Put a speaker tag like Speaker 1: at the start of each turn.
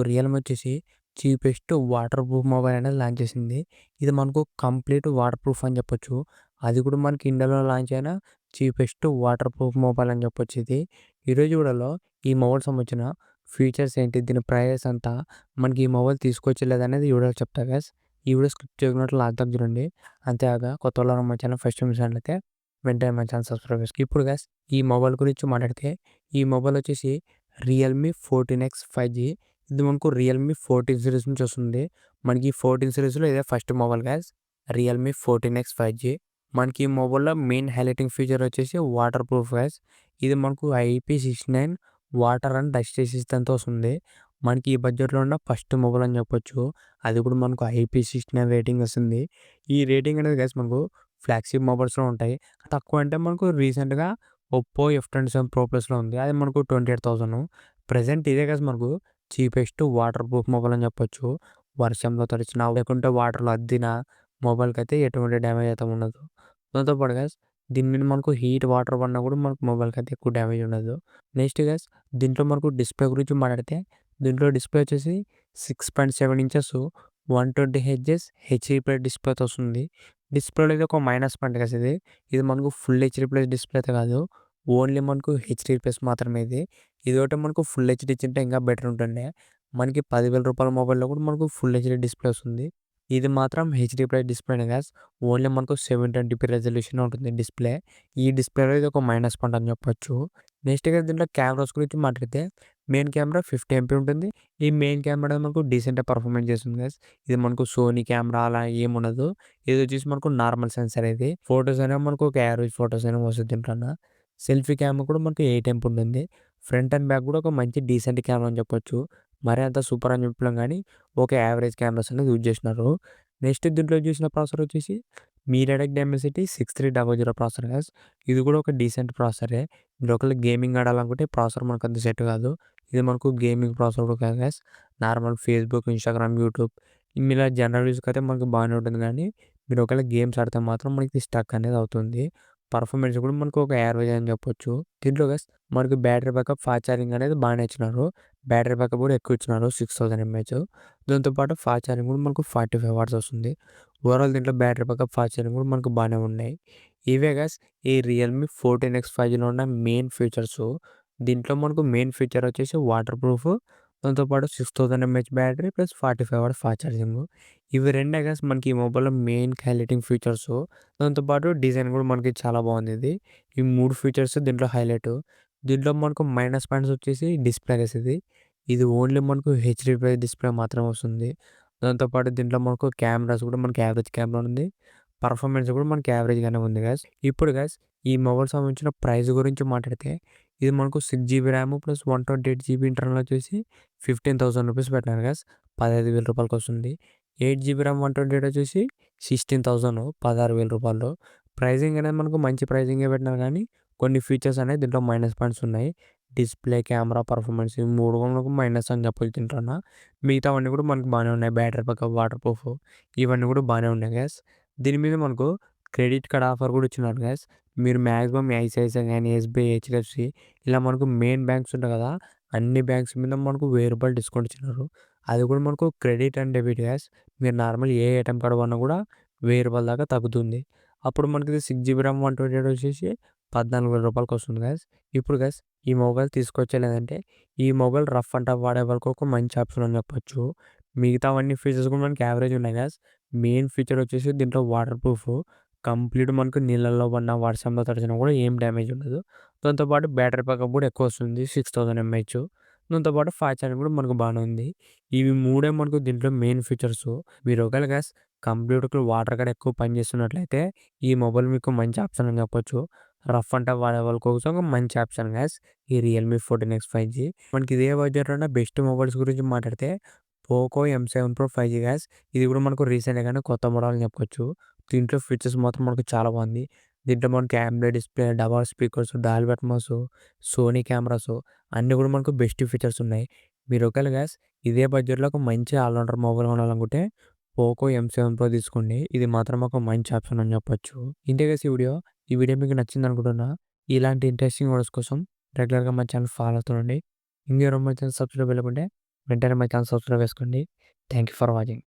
Speaker 1: Realme వచ్చేసి cheapest water proof mobile అనేది launch చేసింది. ఇది మనకు కంప్లీట్ వాటర్ ప్రూఫ్ అని చెప్పొచ్చు. అది కూడా మనకి ఇండియాలో లాంచ్ అయిన చీపెస్ట్ వాటర్ ప్రూఫ్ మొబైల్ అని చెప్పొచ్చు ఇది. ఈరోజు వీడియోలో ఈ మొబైల్ సంబంధించిన ఫీచర్స్ ఏంటి? దీని ప్రైస్ ఎంత? మనకి ఈ మొబైల్ తీసుకొచ్చలేదనేది ఈ వీడియోలో చెప్తా గైస్. ఈ వీడియో స్కిప్ చేయకున్నట్లు లాస్ట్ దాకా చూడండి. అంతేకాక కొత్తోళ్ళు ఎవరైనా మన ఛానల్ ఫస్ట్ టైం చూసినట్లయితే వెంటనే మన ఛానల్ సబ్స్క్రైబ్ చేసుకోండి. ఇప్పుడు గైస్ ఈ మొబైల్ గురించి మాట్లాడితే ఈ మొబైల్ వచ్చేసి రియల్‌మి 14X 5G. ఇది మనకు రియల్‌మి 14 సీరీస్ నుంచి వస్తుంది. మనకి 14 సీరీస్‌లో ఇదే first mobile guys. Realme 14X 5G. మనకి ఈ మొబైల్‌లో మెయిన్ హైలైటింగ్ ఫీచర్ వచ్చేసి వాటర్ ప్రూఫ్ గైస్. ఇది మనకు IP69 వాటర్ అండ్ డస్ట్ రెసిస్టెంట్‌తో వస్తుంది. మనకి ఈ బడ్జెట్‌లో ఉన్న ఫస్ట్ మొబైల్ అని చెప్పొచ్చు. అది కూడా మనకు IP69 రేటింగ్ వస్తుంది. ఈ రేటింగ్ అనేది గైస్ మనకు ఫ్లాగ్‌షిప్ మొబైల్స్‌లో ఉంటాయి. తక్కువ అంటే మనకు రీసెంట్‌గా ఒప్పో F27 ప్రో ప్లస్‌లో ఉంది. అది మనకు 28,000. ప్రెజెంట్ ఇదే గైస్ మనకు చీపెస్ట్ వాటర్ ప్రూఫ్ మొబైల్ అని చెప్పొచ్చు. వర్షంలో తడిచినా, లేకుంటే వాటర్‌లో అద్దినా మొబైల్‌కైతే ఎటువంటి డ్యామేజ్ అయితే ఉండదు. దాంతో పాటు గైస్ దీని మీద మనకు హీట్ వాటర్ పడినా కూడా మనకు మొబైల్‌కైతే ఎక్కువ డ్యామేజ్ ఉండదు. నెక్స్ట్ గైస్ దీంట్లో మనకు డిస్‌ప్లే గురించి మాట్లాడితే దీంట్లో డిస్‌ప్లే వచ్చేసి 6.7 ఇంచెస్ 120 హెర్ట్జ్ హెచ్‌డీ+ డిస్‌ప్లేతో వస్తుంది. డిస్‌ప్లేలో ఇది ఒక మైనస్ పాయింట్ గైస్ ఇది. ఇది మనకు ఫుల్ హెచ్‌డీ+ డిస్‌ప్లే అయితే కాదు. ఓన్లీ మనకు హెచ్‌డీ+ మాత్రమే ఇది. ఇదొకటి మనకు ఫుల్ హెచ్‌డీ ఇచ్చింటే ఇంకా బెటర్ ఉంటుండే. మనకి రూ. 10,000 మొబైల్‌లో కూడా మనకు ఫుల్ హెచ్‌డీ డిస్‌ప్లే వస్తుంది. ఇది మాత్రం హెచ్‌డీ+ డిస్‌ప్లేనే గైస్. ఓన్లీ మనకు 720p రెజల్యూషన్ ఉంటుంది డిస్‌ప్లే. ఈ డిస్‌ప్లేలో ఇది ఒక మైనస్ పాయింట్ అని చెప్పొచ్చు. నెక్స్ట్ ఇక దీంట్లో కెమెరాస్ గురించి మాట్లాడితే మెయిన్ కెమెరా 50 ఎంపీ ఉంటుంది. ఈ మెయిన్ కెమెరా మనకు డీసెంట్‌గా పర్ఫార్మెన్స్ చేస్తుంది గైస్. ఇది మనకు సోనీ కెమెరా అలా ఏముండదు. ఇది వచ్చేసి మనకు నార్మల్ సెన్సార్ ఇది. ఫోటోస్ అనేవి మనకు ఒక యావరేజ్ ఫోటోస్ అనేవి వస్తుంది దీంట్లోన. సెల్ఫీ కెమెరా కూడా మనకు 8 ఎంపీ ఉంటుంది. ఫ్రంట్ అండ్ బ్యాక్ కూడా ఒక మంచి డీసెంట్ కెమెరా అని చెప్పొచ్చు. మరి అంత సూపర్ అని చెప్పలేం కానీ ఒక యావరేజ్ కెమెరాస్ అనేది యూజ్ చేసినారు. నెక్స్ట్ దీంట్లో చూసిన ప్రాసెసర్ వచ్చేసి మీడియాటెక్ డైమెన్సిటీ 6300 ప్రాసెసర్ గైస్. ఇది కూడా ఒక డీసెంట్ ప్రాసెసరే. మీరు ఒకవేళ గేమింగ్ ఆడాలనుకుంటే ప్రాసెసర్ మనకు అంత సెట్ కాదు. ఇది మనకు గేమింగ్ ప్రాసెసర్ కూడా కాదు guys. Normal Facebook, Instagram, YouTube ఇలా జనరల్ యూజ్‌కి అయితే మనకు బాగానే ఉంటుంది కానీ మీరు ఒకవేళ గేమ్స్ ఆడితే మాత్రం మనకి స్టక్ అనేది అవుతుంది. పర్ఫార్మెన్స్ కూడా మనకు ఒక యావరేజ్ అని చెప్పొచ్చు. దీంట్లో గైస్ మనకు బ్యాటరీ బ్యాకప్, ఫాస్ట్ ఛార్జింగ్ అనేది బాగానే ఇచ్చినారు. బ్యాటరీ బ్యాకప్ కూడా ఎక్కువ ఇచ్చినారు 6000 ఎంఏహెచ్. దాంతో పాటు ఫాస్ట్ ఛార్జింగ్ కూడా మనకు 45 వాట్స్ వస్తుంది. ఓవరాల్ దీంట్లో బ్యాటరీ బ్యాకప్, ఫాస్ట్ ఛార్జింగ్ కూడా మనకు బాగానే ఉన్నాయి. ఇవే గైస్ ఈ రియల్‌మి 14X 5Gలో ఉన్న మెయిన్ ఫీచర్స్. దీంట్లో మనకు మెయిన్ ఫీచర్ వచ్చేసి వాటర్ ప్రూఫ్. దాంతో పాటు 6000 mAh battery plus 45 watts fast charging. ఇవి రెండే గైస్ మనకి ఈ మొబైల్‌లో మెయిన్ హైలైటింగ్ ఫీచర్స్. దాంతో పాటు డిజైన్ కూడా మనకి చాలా బాగుంది ఇది. ఈ 3 ఫీచర్స్ దీంట్లో హైలైట్. దీంట్లో మనకు మైనస్ పాయింట్స్ వచ్చేసి డిస్‌ప్లే గైస్ ఇది. ఇది ఓన్లీ మనకు హెచ్‌డీ+ డిస్‌ప్లే మాత్రమే వస్తుంది. దాంతో పాటు దీంట్లో మనకు కెమెరాస్ కూడా మనకి యావరేజ్ కెమెరా ఉంది. పర్ఫార్మెన్స్ కూడా మనకి యావరేజ్‌గానే ఉంది గైస్. ఇప్పుడు గైస్ ఈ మొబైల్ సంబంధించిన ప్రైస్ గురించి మాట్లాడితే ఇది మనకు 6 GB RAM plus 128 GB internal వచ్చేసి 15,000 రూపీస్ పెట్టినారు గైస్. రూ. 15,000 వస్తుంది. 8 GB ర్యామ్ 128 వచ్చేసి 16,000 రూ. 16,000. ప్రైజింగ్ అనేది మనకు మంచి ప్రైజింగే పెట్టినారు కానీ కొన్ని ఫీచర్స్ అనేది దీంట్లో మైనస్ పాయింట్స్ ఉన్నాయి. డిస్‌ప్లే, కెమెరా పర్ఫార్మెన్స్ ఈ 3 మనకు మైనస్ అని చెప్పొచ్చు దీంట్లోన. మిగతావన్నీ కూడా మనకు బాగానే ఉన్నాయి. బ్యాటరీ బ్యాకప్, వాటర్ ప్రూఫ్ ఇవన్నీ కూడా బాగానే ఉన్నాయి గైస్. దీని మీద మనకు క్రెడిట్ కార్డ్ ఆఫర్ కూడా ఇచ్చినారు గైస్. మీరు మాక్సిమం ఐసిఐసిఐ గాని, ఎస్‌బీఐ, హెచ్‌డిఎఫ్‌సి ఇలా మనకు మెయిన్ బ్యాంక్స్ ఉంటాయి కదా! అన్ని బ్యాంక్స్ మీద మనకు రూ. 1000 డిస్కౌంట్ ఇచ్చినారు. అది కూడా మనకు క్రెడిట్ అండ్ డెబిట్ గైస్. మీరు నార్మల్ ఏ ఏటీఎం కార్డ్ కొన్నా కూడా రూ. 1000 దాకా తగ్గుతుంది. అప్పుడు మనకి 6 GB ర్యామ్ 128 వచ్చేసి రూ. 14,000 వస్తుంది గైస్. ఇప్పుడు గైస్ ఈ మొబైల్ తీసుకొచ్చేలేదంటే ఈ మొబైల్ రఫ్ అండ్ టఫ్ వాడే వాళ్ళకి ఒక మంచి ఆప్షన్ అని చెప్పొచ్చు. మిగతావన్నీ ఫీచర్స్ కూడా మనకి యావరేజ్ ఉన్నాయి గైస్. మెయిన్ ఫీచర్ వచ్చేసి దీంట్లో వాటర్ ప్రూఫ్. కంప్లీట్ మనకు నీళ్ళల్లో పడినా, వర్షంలో తడిచినా కూడా ఏం డ్యామేజ్ ఉండదు. దాంతో పాటు బ్యాటరీ బ్యాకప్ కూడా ఎక్కువ వస్తుంది 6000 ఎంఏహెచ్. దాంతో పాటు ఫాస్ట్ ఛార్జింగ్ కూడా మనకు బాగానే ఉంది. ఇవి మూడే మనకు దీంట్లో మెయిన్ ఫీచర్స్. మీరు ఒకవేళ గైస్ కంప్యూటర్‌కి వాటర్ కూడా ఎక్కువ పని చేస్తున్నట్లయితే ఈ మొబైల్ మీకు మంచి ఆప్షన్ అని చెప్పొచ్చు. రఫ్ అండ్ టఫ్ వాడే వాళ్ళ కోసం ఒక మంచి ఆప్షన్ గైస్ ఈ రియల్‌మి 14X 5G. మనకి ఇదే బడ్జెట్‌లో బెస్ట్ మొబైల్స్ గురించి మాట్లాడితే Poco M7 Pro 5G guys. ఇది కూడా మనకు రీసెంట్‌గానే కొత్త మోడల్ అని చెప్పొచ్చు. దీంట్లో ఫీచర్స్ మాత్రం మనకు చాలా బాగుంది. దీంట్లో మనకి AMOLED display, double speakers, Dolby Atmos, Sony cameras అన్నీ కూడా మనకు బెస్ట్ ఫీచర్స్ ఉన్నాయి. మీరు ఒకవేళ గైస్ ఇదే బడ్జెట్‌లో ఒక మంచి ఆల్ రౌండర్ మొబైల్ కొనాలనుకుంటే పోకో M7 Pro తీసుకోండి. ఇది మాత్రం ఒక మంచి ఆప్షన్ అని చెప్పొచ్చు. ఇంతే గైస్ ఈ వీడియో. ఈ వీడియో మీకు నచ్చింది అనుకుంటున్నా. ఇలాంటి ఇంట్రెస్టింగ్ వీడియోస్ కోసం రెగ్యులర్‌గా మా ఛానల్ ఫాలో అవుతుండండి. ఇంకెవరైనా మా ఛానల్ సబ్స్క్రైబ్ అవ్వకుంటే వెంటనే మై ఛానల్ సబ్స్క్రైబ్ చేసుకోండి. Thank you for watching.